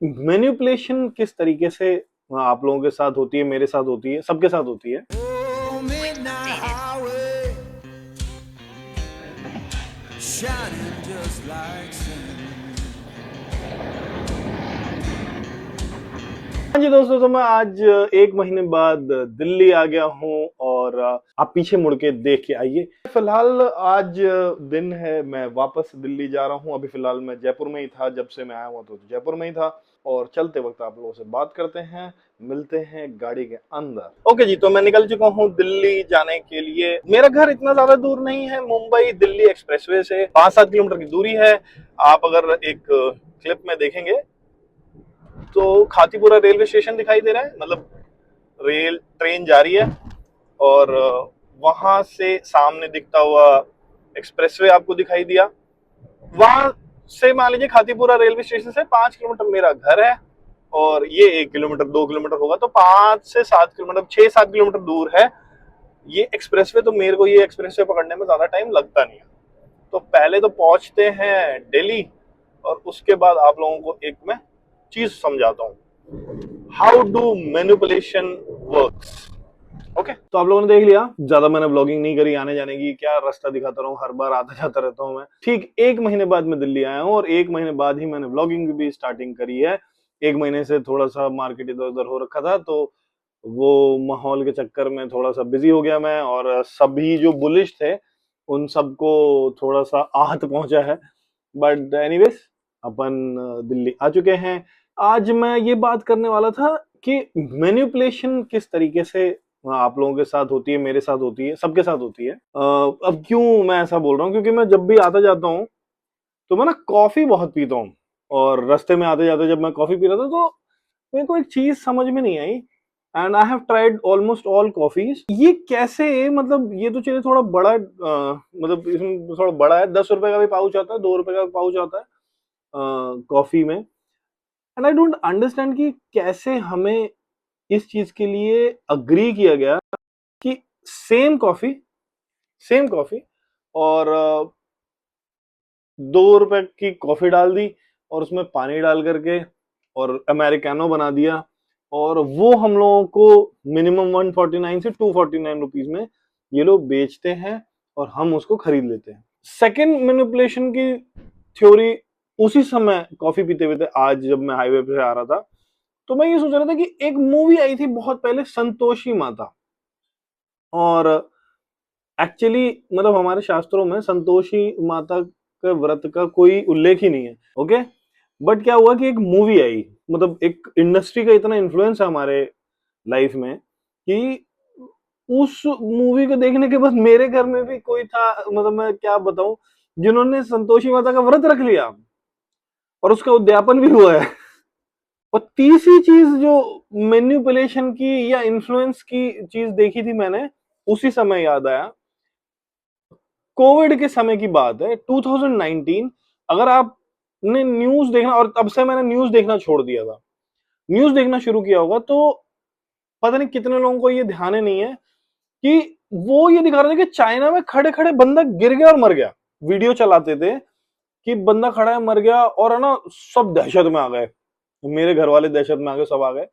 Manipulation किस तरीके से आप लोगों के साथ होती है, मेरे साथ होती है, सबके साथ होती है। हाँ जी दोस्तों, तो मैं आज 1 महीने बाद दिल्ली आ गया हूँ और आप पीछे मुड़ के देख के आइए। फिलहाल आज दिन है, मैं वापस दिल्ली जा रहा हूँ। अभी फिलहाल मैं जयपुर में ही था, जब से मैं आया हुआ तो जयपुर में ही था। और चलते वक्त आप लोगों से बात करते हैं, मिलते हैं गाड़ी के अंदर। ओके जी, तो मैं निकल चुका हूँ दिल्ली जाने के लिए। मेरा घर इतना ज्यादा दूर नहीं है, मुंबई दिल्ली एक्सप्रेसवे से 5-7 किलोमीटर की दूरी है। आप अगर एक क्लिप में देखेंगे तो खातीपुरा रेलवे स्टेशन दिखाई दे रहा है, मतलब रेल ट्रेन जा रही है और वहां से सामने दिखता हुआ एक्सप्रेसवे आपको दिखाई दिया। वहां से मान लीजिए खातीपुरा रेलवे स्टेशन से 5 किलोमीटर मेरा घर है और ये 1 किलोमीटर 2 किलोमीटर होगा, तो 5 से 7 किलोमीटर 6-7 किलोमीटर दूर है ये एक्सप्रेसवे। तो मेरे को ये एक्सप्रेसवे पकड़ने में ज्यादा टाइम लगता नहीं है। तो पहले तो पहुंचते हैं दिल्ली और उसके बाद आप लोगों को एक मैं चीज समझाता हूँ, how do manipulation works. Okay, तो आप लोगों ने देख लिया, ज्यादा मैंने ब्लॉगिंग नहीं करी आने जाने की, क्या रास्ता दिखाता रहा हूँ, हर बार आता जाता रहता हूँ मैं। ठीक 1 महीने बाद मैं दिल्ली आया हूँ और 1 महीने बाद ही मैंने ब्लॉगिंग भी स्टार्टिंग करी है। 1 महीने से थोड़ा सा मार्केट इधर उधर हो रखा था, तो वो माहौल के चक्कर में थोड़ा सा बिजी हो गया मैं, और सभी जो बुलिश थे उन सबको थोड़ा सा आहत पहुंचा है। बट एनीवेज, अपन दिल्ली आ चुके हैं। आज मैं ये बात करने वाला था कि मैनिपुलेशन किस तरीके से आप लोगों के साथ होती है, मेरे साथ होती है, सबके साथ होती है। अब क्यों मैं ऐसा बोल रहा हूँ, क्योंकि मैं जब भी आता जाता हूँ तो मैं ना कॉफी बहुत पीता हूँ। और रास्ते में आते जाते जब मैं कॉफी पी रहा था तो मेरे को एक चीज समझ में नहीं आई, and I have tried almost all coffees. ये कैसे, मतलब ये तो चलिए थोड़ा बड़ा मतलब इसमें थोड़ा बड़ा है, 10 रुपए का भी पाउच आता है, 2 रुपए का भी पाउच आता है कॉफी में। एंड आई डोंट अंडरस्टैंड कि कैसे हमें इस चीज के लिए अग्री किया गया कि सेम कॉफी, सेम कॉफी और 2 रुपए की कॉफी डाल दी और उसमें पानी डाल करके और अमेरिकानो बना दिया, और वो हम लोगों को मिनिमम 149 से 249 रुपीज में ये लोग बेचते हैं और हम उसको खरीद लेते हैं। सेकेंड मैनिपुलेशन की थ्योरी उसी समय कॉफी पीते हुए थे, आज जब मैं हाईवे पे आ रहा था तो मैं ये सोच रहा था कि एक मूवी आई थी बहुत पहले, संतोषी माता। और एक्चुअली मतलब हमारे शास्त्रों में संतोषी माता के व्रत का कोई उल्लेख ही नहीं है। ओके, बट क्या हुआ कि एक मूवी आई, मतलब एक इंडस्ट्री का इतना इन्फ्लुएंस है हमारे लाइफ में कि उस मूवी को देखने के बाद मेरे घर में भी कोई था, मतलब मैं क्या बताऊं, जिन्होंने संतोषी माता का व्रत रख लिया और उसका उद्यापन भी हुआ है। और तीसरी चीज जो मैनिपुलेशन की या इन्फ्लुएंस की चीज देखी थी मैंने, उसी समय याद आया, कोविड के समय की बात है 2019। अगर आपने न्यूज देखना, और तब से मैंने न्यूज देखना छोड़ दिया था, न्यूज देखना शुरू किया होगा तो पता नहीं कितने लोगों को ये ध्यान ही नहीं है कि वो ये दिखा रहे थे कि चाइना में खड़े खड़े बंदा गिर गया और मर गया। वीडियो चलाते थे कि बंदा खड़ा है मर गया, और है ना सब दहशत में आ गए, मेरे घर वाले दहशत में आ गए, सब आ गए।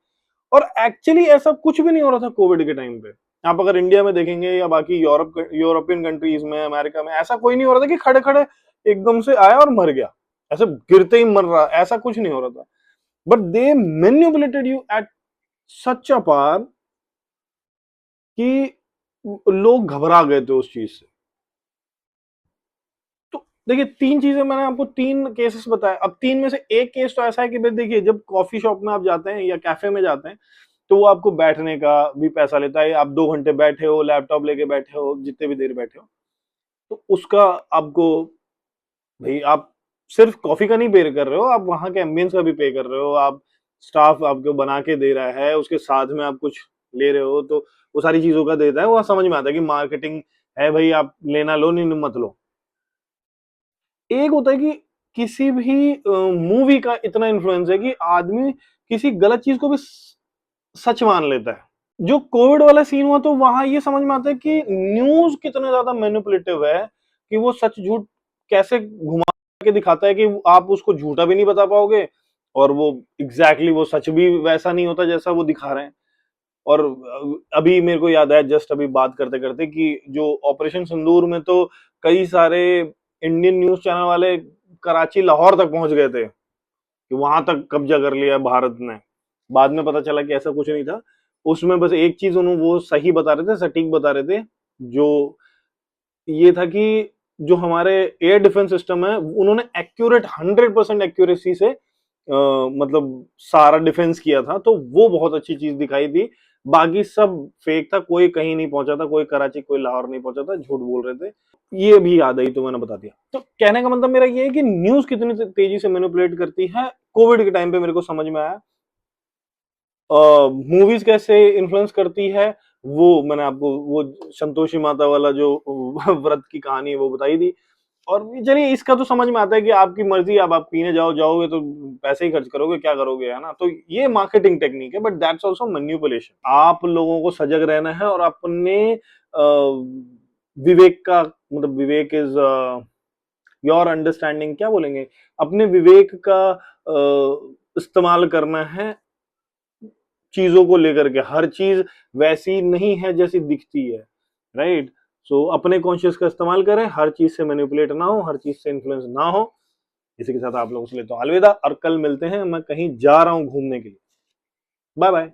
और एक्चुअली ऐसा कुछ भी नहीं हो रहा था कोविड के टाइम पे। आप अगर इंडिया में देखेंगे या बाकी यूरोपियन कंट्रीज में, अमेरिका में, ऐसा कोई नहीं हो रहा था कि खड़े खड़े एकदम से आया और मर गया, ऐसे गिरते ही मर रहा, ऐसा कुछ नहीं हो रहा था। But they manipulated you at such a par कि लोग घबरा गए थे उस चीज से। तो देखिए, 3 चीजें मैंने आपको, 3 केसेस बताए। अब 3 में से एक केस तो ऐसा है कि भाई देखिए, जब कॉफी शॉप में आप जाते हैं या कैफे में जाते हैं तो वो आपको बैठने का भी पैसा लेता है। आप 2 घंटे बैठे हो, लैपटॉप लेके बैठे हो, जितने भी देर बैठे हो, तो उसका आपको, भाई आप सिर्फ कॉफी का नहीं पे कर रहे हो, आप वहां के एम्बियंस का भी पे कर रहे हो। आप स्टाफ आपको बना के दे रहा है, उसके साथ में आप कुछ ले रहे हो, तो वो सारी चीजों का देता है। वो समझ में आता है कि मार्केटिंग है भाई, आप लेना लो, नहीं मत लो। एक होता है कि किसी भी मूवी का इतना इन्फ्लुएंस है कि आदमी किसी गलत चीज को भी सच मान लेता है। जो कोविड वाला सीन हुआ तो वहां ये समझ में आता है कि न्यूज कितना ज्यादा मैनिपुलेटिव है, कि वो सच झूठ कैसे घुमा के दिखाता है कि आप उसको झूठा भी नहीं बता पाओगे और वो एग्जैक्टली वो सच भी वैसा नहीं होता जैसा वो दिखा रहे हैं। और अभी मेरे को याद आया जस्ट अभी बात करते करते कि जो ऑपरेशन सिंदूर में तो कई सारे इंडियन न्यूज चैनल वाले कराची लाहौर तक पहुंच गए थे कि वहां तक कब्जा कर लिया भारत ने। बाद में पता चला कि ऐसा कुछ नहीं था। उसमें बस एक चीज उन्होंने वो सही बता रहे थे, सटीक बता रहे थे, जो ये था कि जो हमारे एयर डिफेंस सिस्टम है उन्होंने एक्यूरेट 100% एक्यूरेसी से मतलब सारा डिफेंस किया था, तो वो बहुत अच्छी चीज दिखाई दी। बाकी सब फेक था, कोई कहीं नहीं पहुंचा था, कोई कराची कोई लाहौर नहीं पहुंचा था, झूठ बोल रहे थे। ये भी याद आई तो मैंने बता दिया। तो कहने का मतलब मेरा ये है कि न्यूज कितनी तेजी से मैनिपुलेट करती है, कोविड के टाइम पे मेरे को समझ में आया। मूवीज कैसे इन्फ्लुएंस करती है, वो मैंने आपको वो संतोषी माता वाला जो व्रत की कहानी है वो बताई दी। और चलिए इसका तो समझ में आता है कि आपकी मर्जी, आप पीने जाओगे तो पैसे ही खर्च करोगे, क्या करोगे, है ना। तो ये मार्केटिंग टेक्निक है, बट दैट्स आल्सो मैनिपुलेशन। आप लोगों को सजग रहना है और अपने विवेक का मतलब विवेक इज योर अंडरस्टैंडिंग, क्या बोलेंगे, अपने विवेक का इस्तेमाल करना है चीजों को लेकर के। हर चीज वैसी नहीं है जैसी दिखती है, राइट। सो अपने कॉन्शियस का इस्तेमाल करें, हर चीज से मैनिपुलेट ना हो, हर चीज से इन्फ्लुएंस ना हो। इसी के साथ आप लोगों से लेता हूं अलविदा, और कल मिलते हैं। मैं कहीं जा रहा हूं घूमने के लिए। Bye bye.